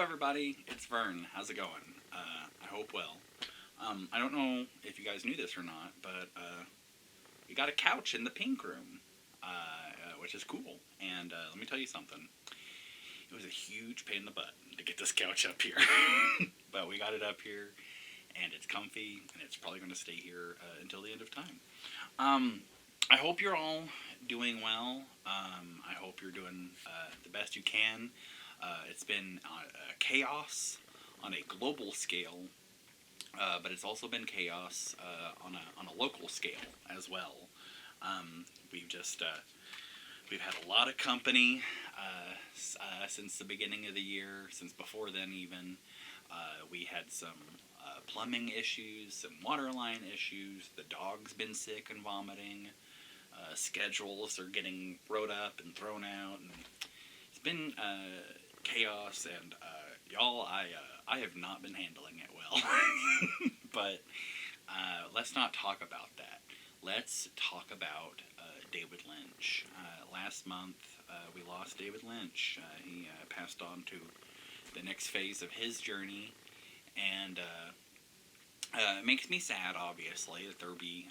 everybody. It's Vern. How's it going? I hope well. I don't know if you guys knew this or not, but we got a couch in the pink room, which is cool. And let me tell you something. It was a huge pain in the butt to get this couch up here, but we got it up here, and it's comfy, and it's probably going to stay here until the end of time. I hope you're all doing well. I hope you're doing the best you can. It's been chaos on a global scale, but it's also been chaos on a local scale as well. We've just we've had a lot of company since the beginning of the year, since before then even. We had some plumbing issues, some water line issues. The dog's been sick and vomiting. Schedules are getting wrote up and thrown out, and it's been chaos. And y'all, I have not been handling it well. But let's not talk about that. Let's talk about David Lynch. Last month, we lost David Lynch. He passed on to the next phase of his journey, and it makes me sad, obviously, that there'll be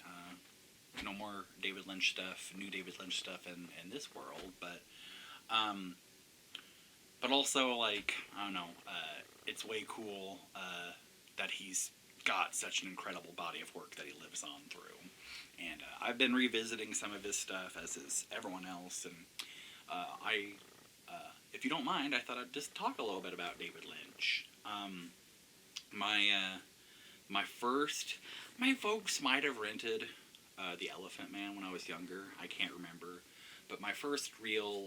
no more David Lynch stuff, new David Lynch stuff in this world, but also, like, I don't know, it's way cool that he's got such an incredible body of work that he lives on through. And I've been revisiting some of his stuff, as is everyone else, and if you don't mind, I thought I'd just talk a little bit about David Lynch. My folks might have rented The Elephant Man when I was younger. I can't remember. But my first real,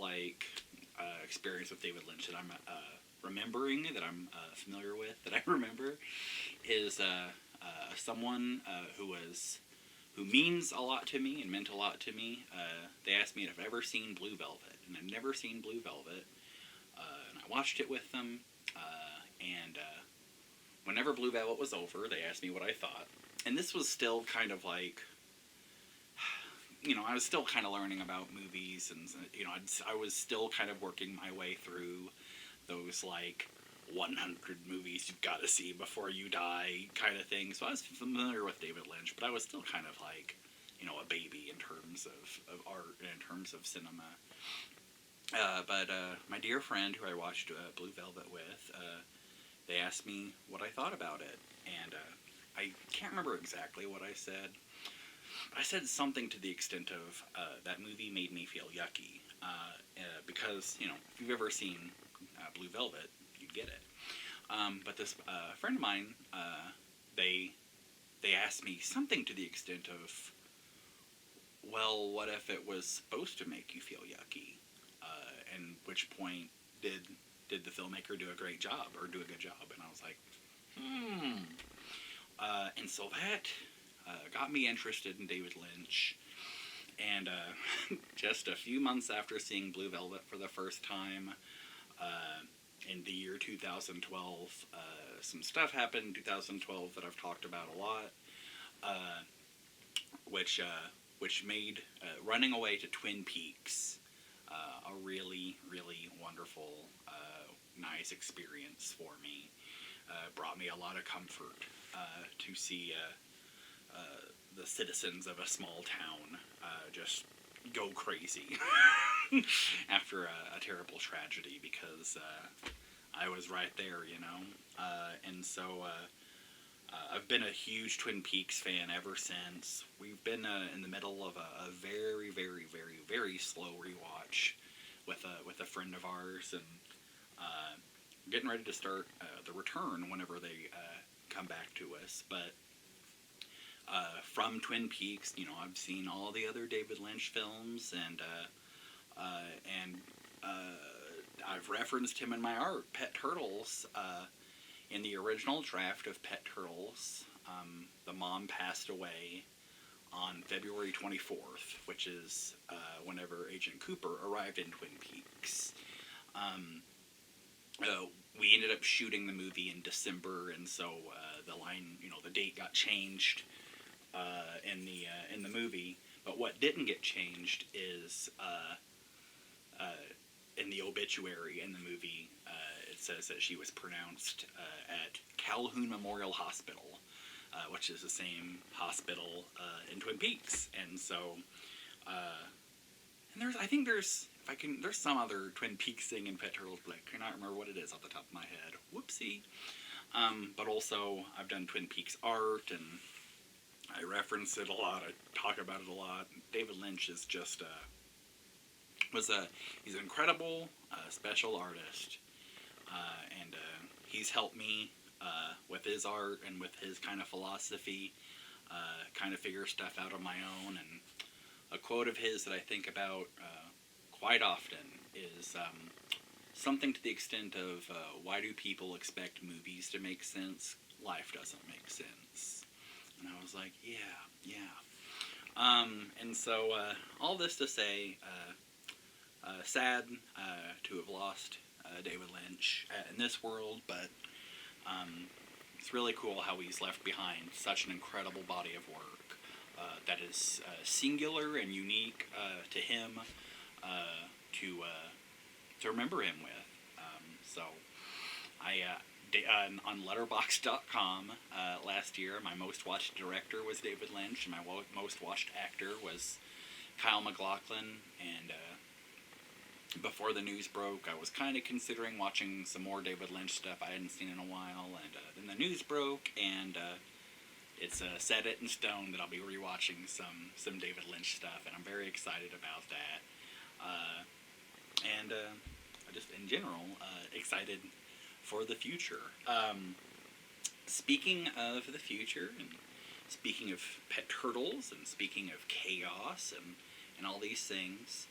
experience with David Lynch that I'm remembering, that I'm familiar with, that I remember, is someone who means a lot to me and meant a lot to me. They asked me if I've ever seen Blue Velvet, and I've never seen Blue Velvet. And I watched it with them, and whenever Blue Velvet was over, they asked me what I thought. And this was still kind of like, I was still kind of learning about movies, and, I was still kind of working my way through those, 100 movies you've got to see before you die kind of thing. So I was familiar with David Lynch, but I was still kind of a baby in terms of art and in terms of cinema. But my dear friend who I watched Blue Velvet with, they asked me what I thought about it, and I can't remember exactly what I said. I said something to the extent of, that movie made me feel yucky, because, if you've ever seen Blue Velvet, you'd get it. But this friend of mine, they asked me something to the extent of, well, what if it was supposed to make you feel yucky? And which point did the filmmaker do a great job, or do a good job? And I was like, and so that got me interested in David Lynch. And just a few months after seeing Blue Velvet for the first time, in the year 2012, some stuff happened in 2012 that I've talked about a lot, which made running away to Twin Peaks a really, really wonderful, nice experience for me. Brought me a lot of comfort to see the citizens of a small town just go crazy after a terrible tragedy, because I was right there, and so I've been a huge Twin Peaks fan ever since. We've been in the middle of a very, very, very, very slow rewatch with a friend of ours, and getting ready to start The Return whenever they come back to us. But from Twin Peaks, I've seen all the other David Lynch films, and I've referenced him in my art. Pet Turtles, in the original draft of Pet Turtles, the mom passed away on February 24th, which is whenever Agent Cooper arrived in Twin Peaks. We ended up shooting the movie in December, and so the date got changed in the movie. But what didn't get changed is in the obituary in the movie, it it says that she was pronounced at Calhoun Memorial Hospital, which is the same hospital in Twin Peaks. And so, and I think there's some other Twin Peaks thing in Pet Turtles, but I cannot remember what it is off the top of my head. Whoopsie. But also, I've done Twin Peaks art, and I reference it a lot. I talk about it a lot. David Lynch is just he's an incredible special artist, and he's helped me with his art and with his kind of philosophy, kind of figure stuff out on my own. And a quote of his that I think about quite often is something to the extent of, why do people expect movies to make sense? Life doesn't make sense. And I was like, yeah. And so, all this to say, sad to have lost David Lynch in this world, but it's really cool how he's left behind such an incredible body of work that is singular and unique to him to remember him with. So I on Letterboxd.com last year, my most watched director was David Lynch, and my most watched actor was Kyle MacLachlan. And before the news broke, I was kind of considering watching some more David Lynch stuff I hadn't seen in a while, and then the news broke, and it's set it in stone that I'll be rewatching some David Lynch stuff, and I'm very excited about that. And just in general, excited for the future. Speaking of the future, and speaking of Pet Turtles, and speaking of chaos, and all these things,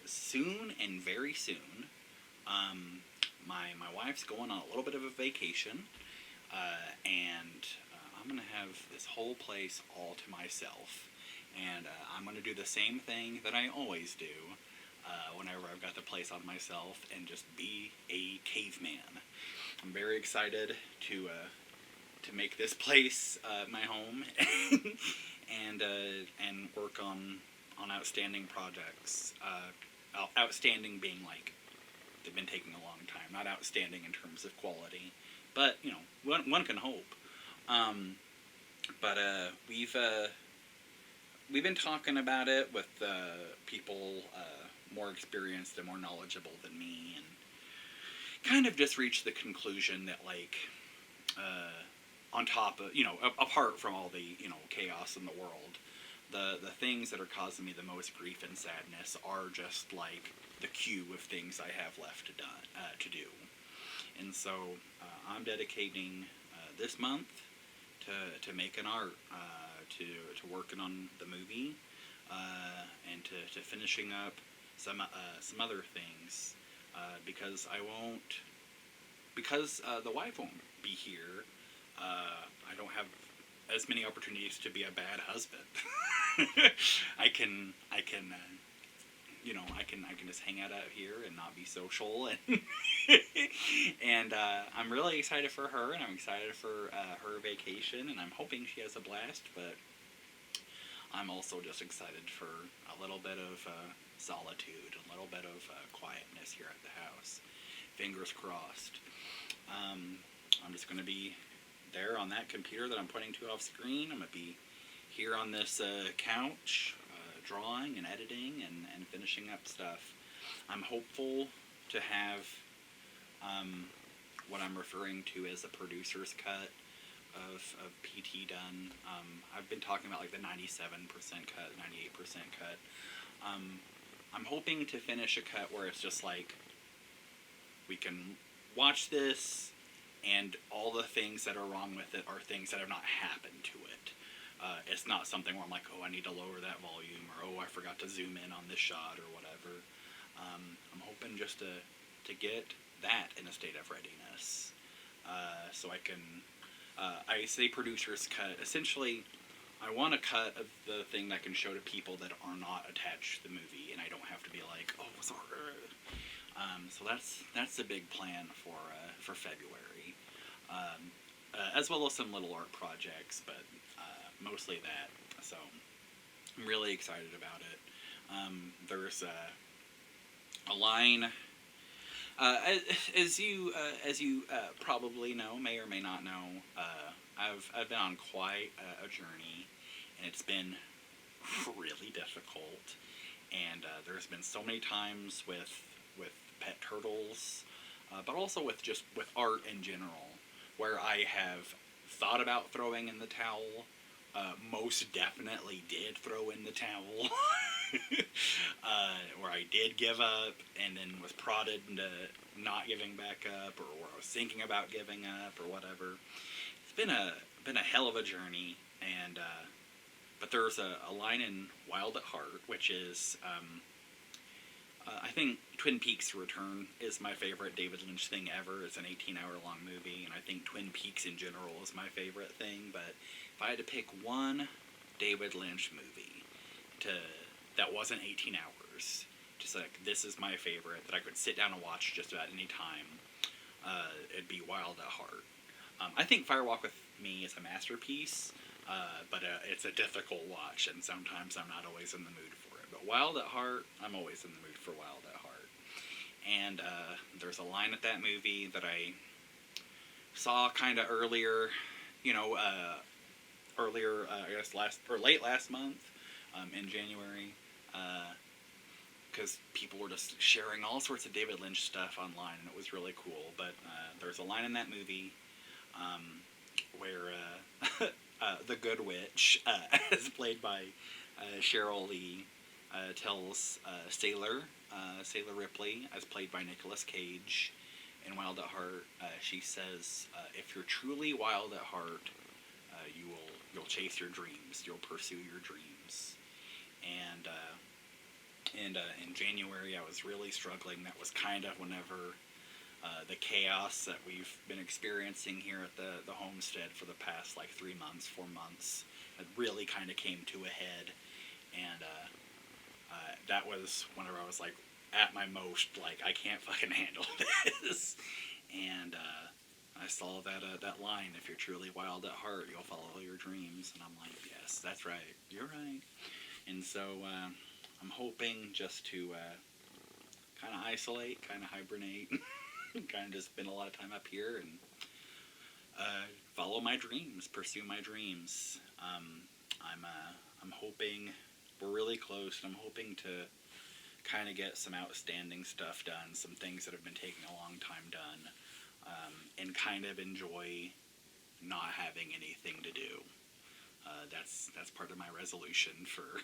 soon and very soon, my wife's going on a little bit of a vacation, and I'm going to have this whole place all to myself. And I'm going to do the same thing that I always do whenever I've got the place on myself, and just be a caveman. I'm very excited to make this place my home and work on outstanding projects. Outstanding being like they've been taking a long time, not outstanding in terms of quality, but you know, one can hope. But we've been talking about it with people more experienced and more knowledgeable than me, and kind of just reached the conclusion that, like, on top of, apart from all the, chaos in the world, the things that are causing me the most grief and sadness are just like the queue of things I have left to do. And so I'm dedicating this month to making art, to working on the movie, and to finishing up some other things, because the wife won't be here. I don't have as many opportunities to be a bad husband. I can just hang out here and not be social, and and I'm really excited for her, and I'm excited for her vacation, and I'm hoping she has a blast. But I'm also just excited for a little bit of solitude, a little bit of quietness here at the house. Fingers crossed. I'm just going to be there on that computer that I'm pointing to off screen. I'm going to be here on this couch, drawing and editing and finishing up stuff. I'm hopeful to have what I'm referring to as a producer's cut of PT done. I've been talking about like the 97% cut, 98% cut. I'm hoping to finish a cut where it's just like, we can watch this, and all the things that are wrong with it are things that have not happened to it. It's not something where I'm like, oh, I need to lower that volume, or oh, I forgot to zoom in on this shot, or whatever. I'm hoping just to get that in a state of readiness, so I can. I say producer's cut. Essentially, I want a cut of the thing that can show to people that are not attached to the movie, and I don't have to be like, oh, sorry. So that's the big plan for February, as well as some little art projects, but mostly that. So I'm really excited about it. There's a line. As you probably know, may or may not know, I've been on quite a journey, and it's been really difficult. And there's been so many times with pet turtles, but also with art in general, where I have thought about throwing in the towel. Most definitely did throw in the towel. Where I did give up and then was prodded into not giving back up, or where I was thinking about giving up, or whatever. It's been a hell of a journey, and but there's a line in Wild at Heart, which is I think Twin Peaks: Return is my favorite David Lynch thing ever. It's an 18-hour long movie, and I think Twin Peaks in general is my favorite thing. But if I had to pick one David Lynch movie to that wasn't 18 hours, just like this is my favorite that I could sit down and watch just about any time, it'd be Wild at Heart. I think Firewalk with Me is a masterpiece, but it's a difficult watch, and sometimes I'm not always in the mood for it. But Wild at Heart, I'm always in the mood for Wild at Heart. And there's a line at that movie that I saw kind of earlier, I guess late last month, in January, because people were just sharing all sorts of David Lynch stuff online, and it was really cool. But there's a line in that movie where the Good Witch, as played by Cheryl Lee, tells Sailor Ripley, as played by Nicolas Cage, in Wild at Heart. She says, "If you're truly wild at heart, you'll chase your dreams. You'll pursue your dreams." And in January, I was really struggling. That was kind of whenever the chaos that we've been experiencing here at the homestead for the past 3 months, 4 months, it really kind of came to a head. And that was whenever I was at my most, I can't fucking handle this. And I saw that line, "If you're truly wild at heart, you'll follow your dreams." And I'm like, yes, that's right, you're right. And so I'm hoping just to kind of isolate, kind of hibernate, kind of just spend a lot of time up here and follow my dreams, pursue my dreams. I'm hoping we're really close, and I'm hoping to kind of get some outstanding stuff done, some things that have been taking a long time done, and kind of enjoy not having anything to do. That's part of my resolution for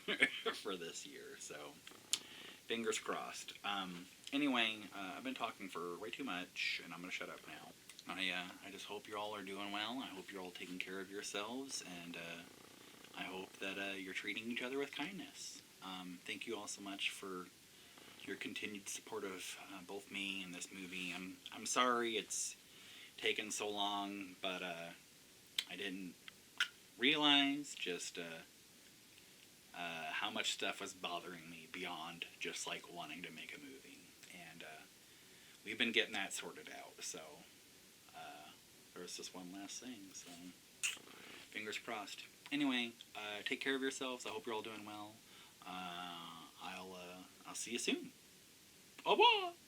for this year. So fingers crossed. Anyway, I've been talking for way too much, and I'm gonna shut up now. I just hope you all are doing well. I hope you're all taking care of yourselves, and I hope that you're treating each other with kindness. Thank you all so much for your continued support of both me and this movie. I'm sorry it's taken so long, but I didn't realize just how much stuff was bothering me beyond just wanting to make a movie. And we've been getting that sorted out. So there's just one last thing. So fingers crossed. Anyway, take care of yourselves. I hope you're all doing well. I'll see you soon. Au revoir.